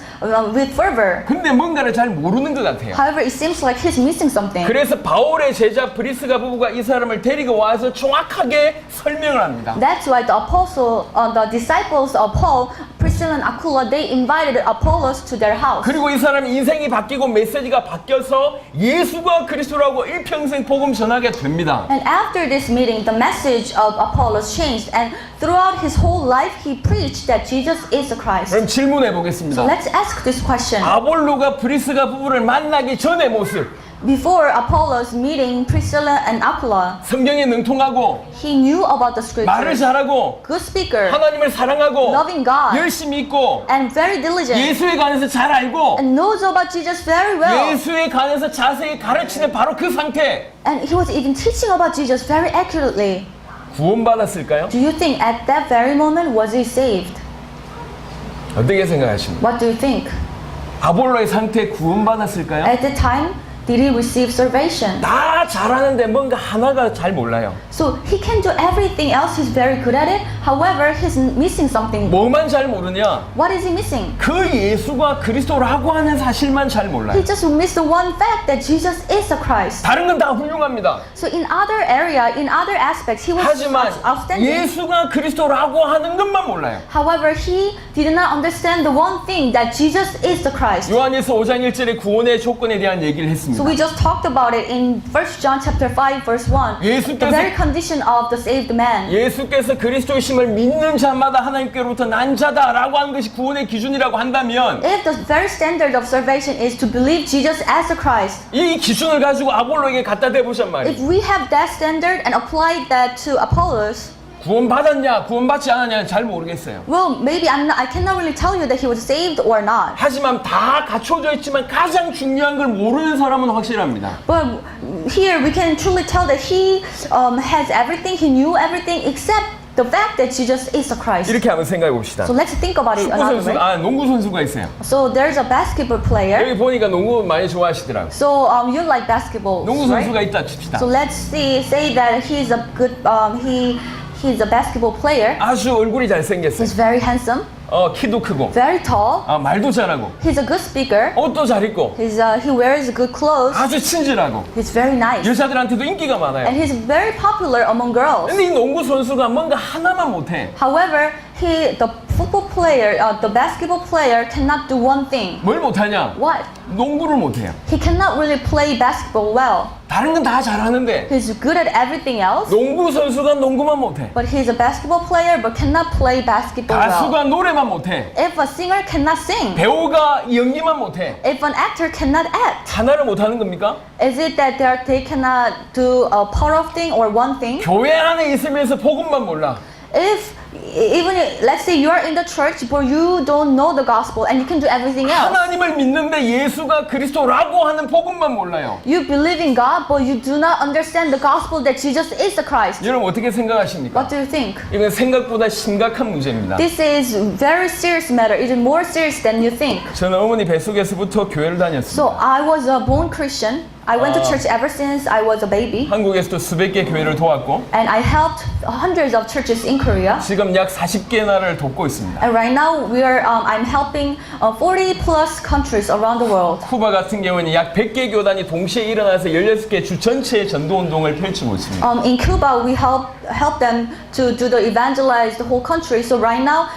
with fervor. 근데 뭔가를 잘 모르는 것 같아요. However, it seems like he's missing something. 그래서 바울의 제자 브리스가 부부가 이 사람을 데리고 와서 정확하게 설명을 합니다. That's why the disciples of Paul, Priscilla and Aquila, they invited Apollos to their house. 그리고 이 사람 인생이 바뀌고 메시지가 바뀌어서 예수가 그리스도라고 일평생 복음 전하게 됩니다. And after this meeting, the message of Apollos changed, and throughout his whole life, he preached that Jesus is the Christ. 그럼 질문해 So 보겠습니다. let's ask this question. 아볼로가 브리스가 부부를 만나기 전의 모습, Before Apollos meeting Priscilla and Aquila, 성경에 능통하고 he knew about the 말을 scriptures. 잘하고 Good speaker, 하나님을 사랑하고 loving God, 열심히 있고 and very diligent, 예수에 관해서 잘 알고 and knows about Jesus very well. 예수에 관해서 자세히 가르치는 바로 그 상태. And he was even teaching about Jesus very accurately. 구원받았을까요? Do you think at that very moment was he saved? 어떻게 생각하십니까? What do you think? 아볼로의 상태에 구원받았을까요? At the time, did he receive salvation? 다 잘하는데 뭔가 하나가 잘 몰라요. So he can do everything else, he's very good at it. However, he's missing something. 뭐만 잘 모르냐? What is he missing? 그 예수가 그리스도라고 하는 사실만 잘 몰라요. He just missed the one fact that Jesus is the Christ. 다른 건 다 훌륭합니다. So in other area, in other aspects, he was 하지만 outstanding. 예수가 그리스도라고 하는 것만 몰라요. However, he did not understand the one thing that Jesus is the Christ. 요한일서 5장 1절에 구원의 조건에 대한 얘기를 했습니다. So we just talked about it in 1 John chapter 5 verse 1. 예수께서- The very condition of the saved man. 예수께서 그리스도이심을 믿는 자마다 하나님께로부터 난 자다라고 하는 것이 구원의 기준이라고 한다면 If the very standard of salvation is to believe Jesus as the Christ, 이 기준을 가지고 아볼로에게 갖다 대보란 if 말이에요. we have that standard and apply that to Apollos, 구원받았냐 구원받지 않았냐는 잘 모르겠어요. well, maybe I cannot really tell you that he was saved or not. 하지만 다 갖춰져 있지만 가장 중요한 걸 모르는 사람은 확실합니다. But here we can truly tell that he has everything, he knew everything except the fact that Jesus is the Christ. 이렇게 한번 생각해 봅시다. So let's think about it 축구 another 선수, way. 농구 선수가 있어요. So there's a basketball player. 여기 보니까 농구 많이 좋아하시더라고요. So you like basketball, 농구 right? 선수가 있다 칩시다. So let's say that he's a good he's a basketball player. 아주 얼굴이 잘생겼어요. He's very handsome, 키도 크고, very tall. 말도 잘하고, He's a good speaker. 옷도 잘 입고, He wears good clothes. 아주 친절하고, He's very nice, 여자들한테도 인기가 and 많아요. he's very popular among girls. 근데 이 농구 선수가 뭔가 하나만 못해. However, the football player, the basketball player cannot do one thing. 뭘 못하냐? What? 농구를 못해요. He cannot really play basketball well. 다른 건 다 잘하는데 He's good at everything else, 농구 선수가 농구만 못해. but he's a basketball player but cannot play basketball well. 가수가 노래만 못해. If a singer cannot sing, 배우가 연기만 못해. if an actor cannot act, 하나를 못하는 겁니까? is it that they cannot do a part of thing or one thing? 교회 안에 있으면서 복음만 몰라. If even let's say you are in the church but you don't know the gospel and you can do everything else. 하나님을 믿는데 예수가 그리스도라고 하는 복음만 몰라요. You believe in God but you do not understand the gospel that Jesus is the Christ. 여러분 어떻게 생각하십니까? What do you think? 이건 생각보다 심각한 문제입니다. This is very serious matter. It is more serious than you think. 저는 어머니 뱃속에서부터 교회를 다녔습니다. So I was a born Christian. I went to church ever since I was a baby, 한국에서도 수백 개 교회를 도왔고 and I helped hundreds of churches in Korea. 지금 약 40개 나라를 돕고 있습니다. And right now I'm helping 40 plus countries around the world. 쿠바 같은 경우는 약 100개 교단이 동시에 일어나서 16개 주 전체의 전도 운동을 펼치고 있습니다. In Cuba, we help them to do the evangelize the whole country. So right now,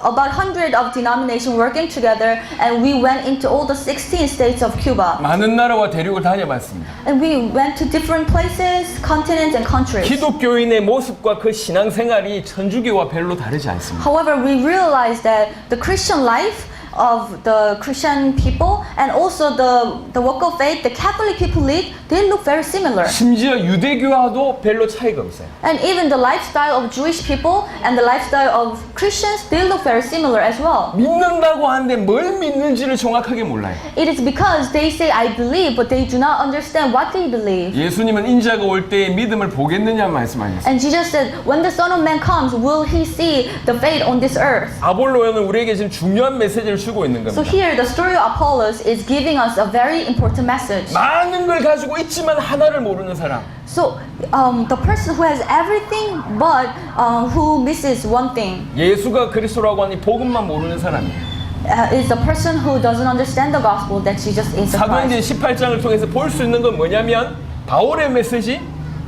about 100 of denomination working together, and we went into all the 16 states of Cuba. 많은 나라와 대륙을 다녀봤습니다. And we went to different places, continents, and countries. 기독교인의 모습과 그 신앙생활이 천주교와 별로 다르지 않습니다. However, we realized that the Christian life of the Christian people and also the walk of faith the Catholic people lead, they look very similar. 심지어 유대교와도 별로 차이가 없어요. And even the lifestyle of Jewish people and the lifestyle of Christians, they look very similar as well. 믿는다고 하는데 뭘 믿는지를 정확하게 몰라요. It is because they say I believe, but they do not understand what they believe. 예수님은 인자가 올 때에 믿음을 보겠느냐 말씀하셨어요. And Jesus said, when the Son of Man comes, will he see the fate on this earth? 아볼로는 우리에게 지금 중요한 메시지를 주고 있는 So 겁니다. here, the story of Apollos is giving us a very important message. 많은 걸 가지고 있지만 하나를 모르는 사람. So the person who has everything but who misses one thing 예수가 그리스도라고 하니 복음만 모르는 사람이에요. is the person who doesn't understand the gospel that Jesus is the 사도행전 Christ. 18장을 통해서 볼 수 있는 건 뭐냐면 바울의 메시지,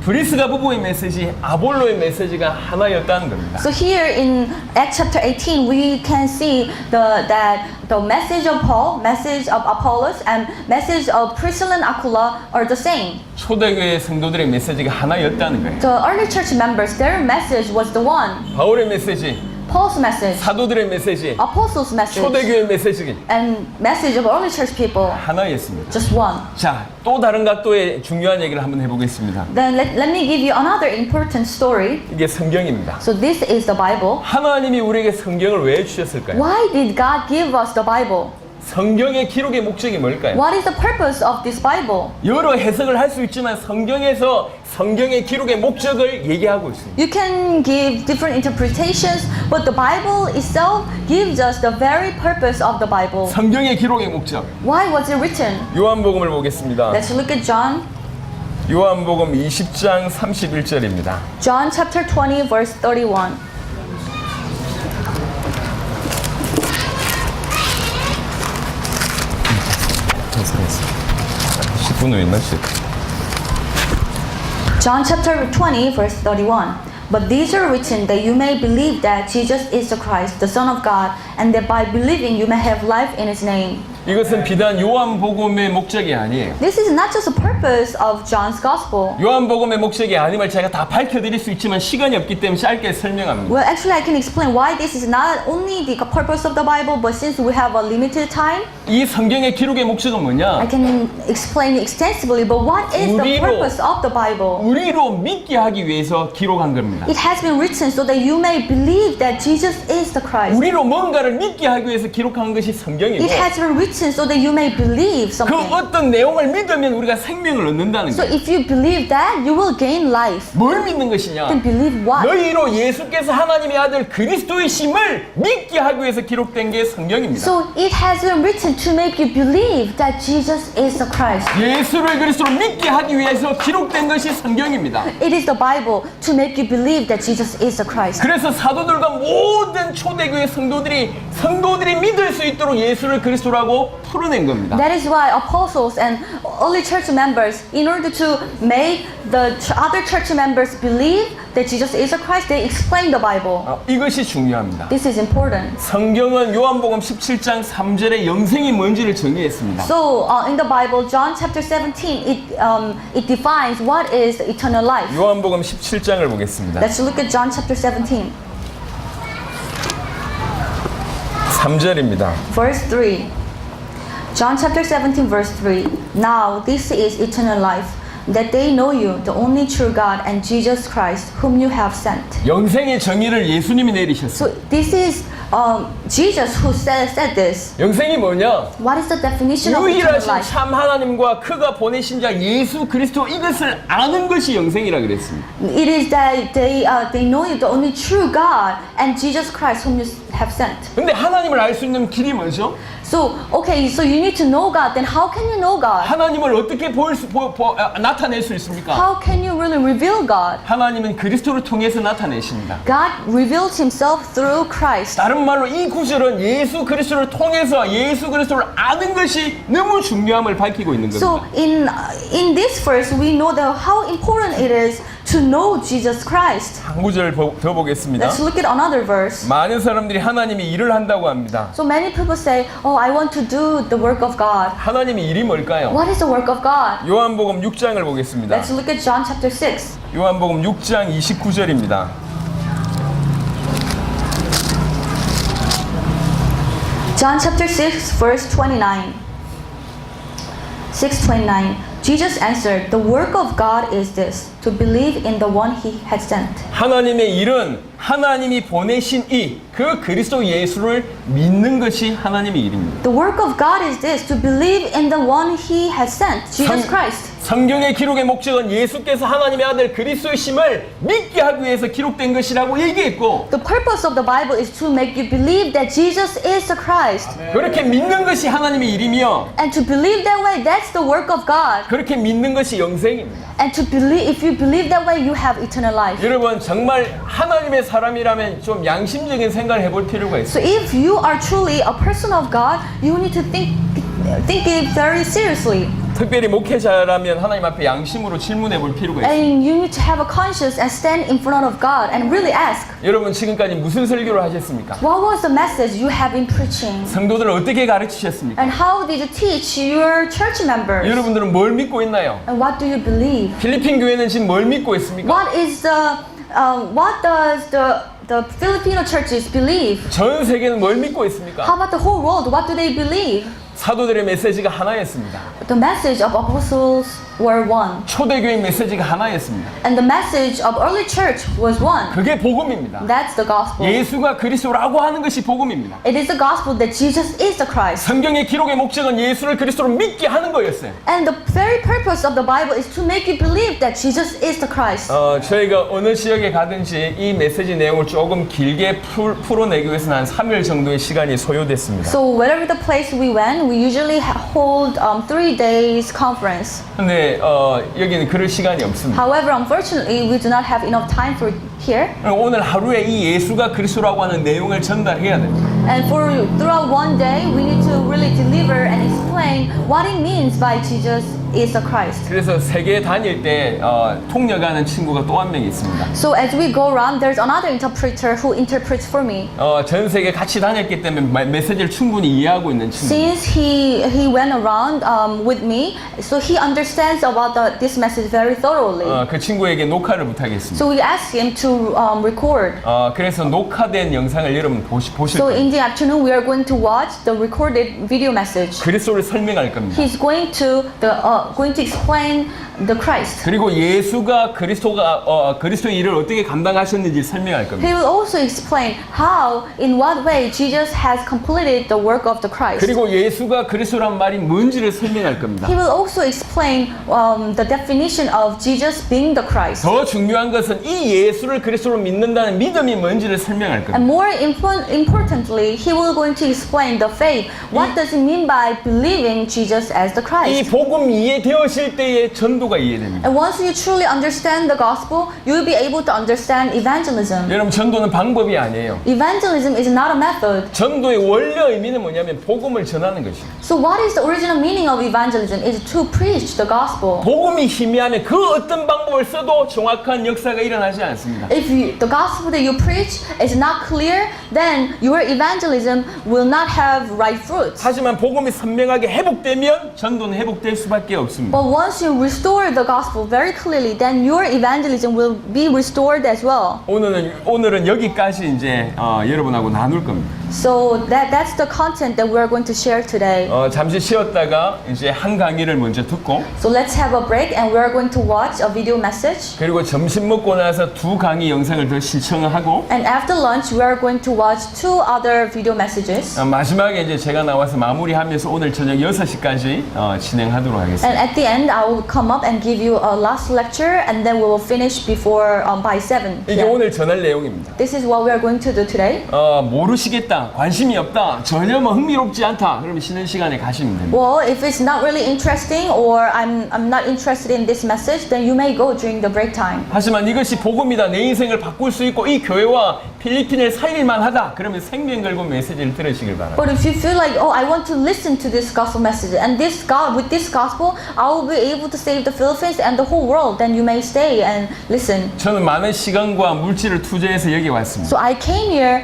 브리스가 부부의 메시지, 아볼로의 메시지가 하나였다는 겁니다. So here in Acts chapter 18, we can see that the message of Paul, message of Apollos, and message of Priscilla and Aquila are the same. 초대교회 성도들의 메시지가 하나였다는 거예요. The early church members, their message was the one. 바울의 메시지, Paul's message, 사도들의 메시지, Apostles' message, 초대교회 메시지 and message of early church people, 하나였습니다. just one. 자, 또 다른 각도의 중요한 얘기를 한번 해보겠습니다. Then let me give you another important story. 이게 성경입니다. So this is the Bible. 하나님이 우리에게 성경을 왜 주셨을까요? Why did God give us the Bible? 성경의 기록의 목적이 뭘까요? What is the purpose of this Bible? 여러 해석을 할 수 있지만 성경에서 성경의 기록의 목적을 얘기하고 있습니다. You can give different interpretations, but the Bible itself gives us the very purpose of the Bible. 성경의 기록의 목적. Why was it written? 요한복음을 보겠습니다. Let's look at John. 요한복음 20장 31절입니다. John chapter 20, verse 31. 10분 후에 몇시? John chapter 20, verse 31. But these are written that you may believe that Jesus is the Christ, the Son of God, and that by believing you may have life in His name. 이것은 비단 요한복음의 목적이 아니에요. This is not just the purpose of John's Gospel. 요한복음의 목적이 아님을 제가 다 밝혀드릴 수 있지만 시간이 없기 때문에 짧게 설명합니다. Well, actually, I can explain why this is not only the purpose of the Bible, but since we have a limited time, 이 성경의 기록의 목적은 I 뭐냐? can explain extensively. But what is the 우리로- purpose of the Bible? 우리로 믿게 하기 위해서 기록한 겁니다. It has been written so that you may believe that Jesus is the Christ. 우리로 뭔가를 믿게 하기 위해서 기록한 것이 성경이고 It has been written so that you may believe 그 something. 어떤 내용을 믿으면 우리가 생명을 얻는다는 So 거예요. if you believe that, you will gain life. 뭘 믿는 것이냐? Then believe what? 너희로 예수께서 하나님의 아들 그리스도이심을 믿게 하기 위해서 기록된 게 성경입니다. So it has been written to make you believe that Jesus is the Christ. 예수를 그리스도로 믿게 하기 위해서 기록된 것이 성경입니다. It is the Bible to make you believe that Jesus is the Christ. 그래서 사도들과 모든 초대교회 성도들이 믿을 수 있도록 예수를 그리스도라고 풀어낸 겁니다. That is why apostles and early church members, in order to make the other church members believe that Jesus is the Christ, they explain the Bible. 이것이 중요합니다. This is important. 성경은 요한복음 17장 3절에 영생이 뭔지를 정의했습니다. So in the Bible, John chapter 17, it defines what is eternal life. 요한복음 17장을 보겠습니다. Let's look at John chapter 17, 3절입니다. verse 3. John chapter 17, verse 3. Now this is eternal life, that they know you, the only true God, and Jesus Christ, whom you have sent. 영생의 정의를 예수님이 내리셨어요. So this is Jesus who said this. 영생이 뭐냐? What is the definition of eternal 유일하신 life? 참 하나님과 그가 보내신 자 예수 그리스도 이것을 아는 것이 영생이라 그랬습니다. It is that they know you, the only true God, and Jesus Christ, whom you have sent. 근데 하나님을 알 수 있는 길이 뭐죠? So okay, so you need to know God. Then how can you know God? 하나님을 어떻게 나타낼 수 있습니까? How can you really reveal God? 하나님은 그리스도를 통해서 나타내십니다. God reveals Himself through Christ. 다른 말로 이 구절은 예수 그리스도를 통해서 예수 그리스도를 아는 것이 너무 중요함을 밝히고 있는 So 겁니다. in this verse, we know that how important it is to know Jesus Christ. 한 구절 더 보겠습니다. Let's look at another verse. 많은 사람들이 하나님이 일을 한다고 합니다. So many people say, "Oh, I want to do the work of God." 하나님의 일이 뭘까요? What is the work of God? 요한복음 6장을 보겠습니다. Let's look at John chapter 6. 요한복음 6장 29절입니다. John chapter 6, verse 29. 6:29. Jesus answered, "The work of God is this, to believe in the one He had sent." 하나님의 일은 하나님이 보내신 그 그리스도 예수를 믿는 것이 하나님의 일입니다. The work of God is this, to believe in the one He has sent, Jesus Christ. 성경의 기록의 목적은 예수께서 하나님의 아들 그리스도이심을 믿게 하기 위해서 기록된 것이라고 얘기했고 The purpose of the Bible is to make you believe that Jesus is the Christ. 그렇게 믿는 것이 하나님의 일이며 And to believe that way, that's the work of God. 그렇게 믿는 것이 영생입니다. And to believe, if you believe that way, you have eternal life. 여러분 정말 하나님의 사람이라면 좀 양심적인 생각을 해볼 필요가 So 있어요. if you are truly a person of God, you need to think it very seriously. 특별히 목회자라면 하나님 앞에 양심으로 질문해 볼 필요가 있어요. And you need to have a conscience and stand in front of God and really ask, 여러분 지금까지 무슨 설교를 하셨습니까? what was the message you have been preaching? 성도들을 어떻게 가르치셨습니까? And how did you teach your church members? 여러분들은 뭘 믿고 있나요? And what do you believe? 필리핀 교회는 지금 뭘 믿고 있습니까? What does the Filipino churches believe? 전 세계는 뭘 믿고 있습니까? How about the whole world? What do they believe? 사도들의 메시지가 하나였습니다. The message of apostles were one. 초대교회 메시지가 하나였습니다. And the message of early church was one. 그게 복음입니다. That's the gospel. 예수가 그리스도라고 하는 것이 복음입니다. It is the gospel that Jesus is the Christ. 성경의 기록의 목적은 예수를 그리스도로 믿게 하는 거였어요. And the very purpose of the Bible is to make you believe that Jesus is the Christ. 저희가 어느 지역에 가든지 이 메시지 내용을 조금 길게 풀어내기 위해서는 한 3일 정도의 시간이 소요됐습니다. So wherever the place we went, we usually hold 3 days conference. 근데 여기는 그럴 시간이 없습니다. However, unfortunately, we do not have enough time for here. 오늘 하루에 이 예수가 그리스도라고 하는 내용을 전달해야 됩니다. And for throughout one day, we need to really deliver and explain what it means by Jesus is the Christ. 그래서 세계 다닐 때 통역하는 친구가 또 한 명 있습니다. So as we go around, there's another interpreter who interprets for me. 전 세계 같이 다녔기 때문에 메시지를 충분히 이해하고 있는 친구. Since he went around with me, so he understands about this message very thoroughly. 그 친구에게 녹화를 부탁했습니다. So we asked him to record. 그래서 녹화된 영상을 여러분 보실 So 거예요. in the afternoon, we are going to watch the recorded video message. 그리스도를 설명할 겁니다. He's going to explain the Christ. 그리고 예수가 그리스도의 일을 어떻게 감당하셨는지 설명할 겁니다. He will also explain how, in what way Jesus has completed the work of the Christ. 그리고 예수가 그리스도란 말이 뭔지를 설명할 겁니다. He will also explain the definition of Jesus being the Christ. 더 중요한 것은 이 예수를 그리스도로 믿는다는 믿음이 뭔지를 설명할 겁니다. And more importantly, he will going to explain the faith. What does it mean by believing Jesus as the 이 Christ? 복음 이해되었을 때의 전도가 이해됩니다. And once you truly understand the gospel, you will be able to understand evangelism. 여러분 전도는 방법이 아니에요. Evangelism is not a method. 전도의 원래 의미는 뭐냐면 복음을 전하는 것입니다. So what is the original meaning of evangelism? Is to preach the gospel. 복음이 희미하면 그 어떤 방법을 써도 정확한 역사가 일어나지 않습니다. If the gospel that you preach is not clear, then your evangelism will not have right fruits. 하지만 복음이 선명하게 회복되면 전도는 회복될 수밖에 없습니다. But once you restore the gospel very clearly, then your evangelism will be restored as well. 오늘은 여기까지 이제 여러분하고 나눌 겁니다. So that's the content that we're going to share today. 잠시 쉬었다가 이제 한 강의를 먼저 듣고 So let's have a break and we're going to watch a video message. 그리고 점심 먹고 나서 2 강의 영상을 더 시청하고 And after lunch, we are going to watch 2 other video messages. 마지막에 이제 제가 나와서 마무리하면서 오늘 저녁 6시까지 진행하도록 하겠습니다. And at the end, I will come up and give you a last lecture, and then we will finish before by 7. 이게 오늘 전할 내용입니다. This is what we are going to do today. 모르시겠다, 관심이 없다, 전혀 흥미롭지 않다. 그러면 쉬는 시간에 가시면 됩니다. Well, if it's not really interesting or I'm not interested in this message, then you may go during the break time. 하지만 이것이 복음이다, 내 인생을 바꿀 수 있고 이 교회와 필리핀을 살릴만 하다. 그러면 생명 걸고 메시지를 들으시길 바랍니다. But if you feel like, oh, I want to listen to this gospel message, and with this gospel, I will be able to save the Philippines and the whole world, then you may stay and listen. 저는 많은 시간과 물질을 투자해서 여기 왔습니다. So I came here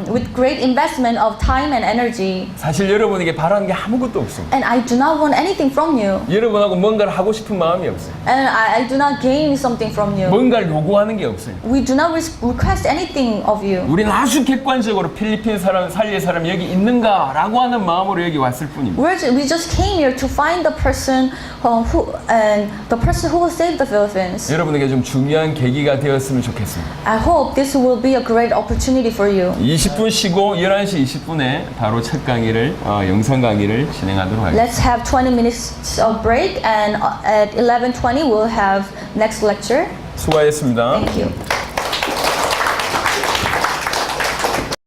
with great investment of time and energy, 사실 여러분에게 바라는 게 아무것도 없습니다. and I do not want anything from you, 여러분하고 뭔가를 하고 싶은 마음이 없어요. and I do not gain something from you. 뭔가를 요구하는 게 없어요. We do not request anything of you. 우리는 아주 객관적으로 필리핀 사람, 살릴 사람 여기 있는가라고 하는 마음으로 여기 왔을 뿐입니다. We just came here to find the person who will save the Philippines. 여러분에게 좀 중요한 계기가 되었으면 좋겠습니다. I hope this will be a great opportunity for you. 20분 쉬고 11시 20분에 바로 첫 강의를 영상 강의를 진행하도록 하겠습니다. Let's have 20 minutes of break, and at 11:20 we'll have next lecture. 수고하셨습니다. Thank you.